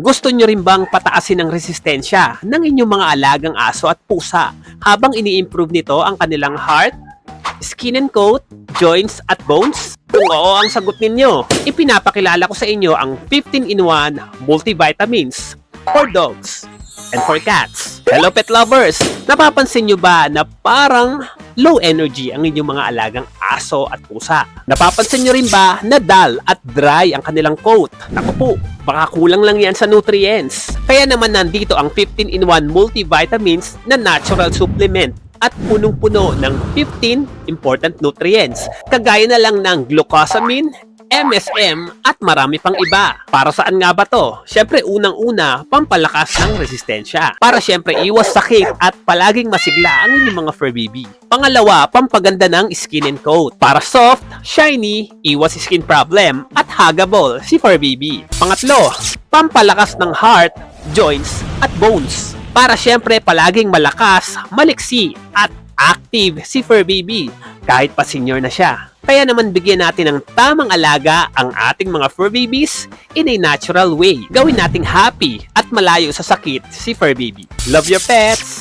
Gusto nyo rin bang pataasin ang resistensya ng inyong mga alagang aso at pusa habang ini-improve nito ang kanilang heart, skin and coat, joints at bones? Kung oo ang sagot ninyo, ipinapakilala ko sa inyo ang 15-in-1 multivitamins for dogs and for cats. Hello pet lovers! Napapansin nyo ba na parang low energy ang inyong mga alagang aso at pusa? Napapansin nyo rin ba na dull at dry ang kanilang coat? Naku po, baka kulang lang yan sa nutrients. Kaya naman nandito ang 15-in-1 multivitamins na natural supplement at punong-puno ng 15 important nutrients. Kagaya na lang ng glucosamine, MSM at marami pang iba. Para saan nga ba to? Siyempre unang-una, pampalakas ng resistensya. Para siyempre iwas sakit at palaging masigla ang inyong mga fur baby. Pangalawa, pampaganda ng skin and coat. Para soft, shiny, iwas skin problem at huggable si fur baby. Pangatlo, pampalakas ng heart, joints at bones. Para siyempre palaging malakas, maliksi at active si fur baby kahit pa senior na siya. Kaya naman bigyan natin ng tamang alaga ang ating mga fur babies in a natural way. Gawin nating happy at malayo sa sakit si fur baby. Love your pets!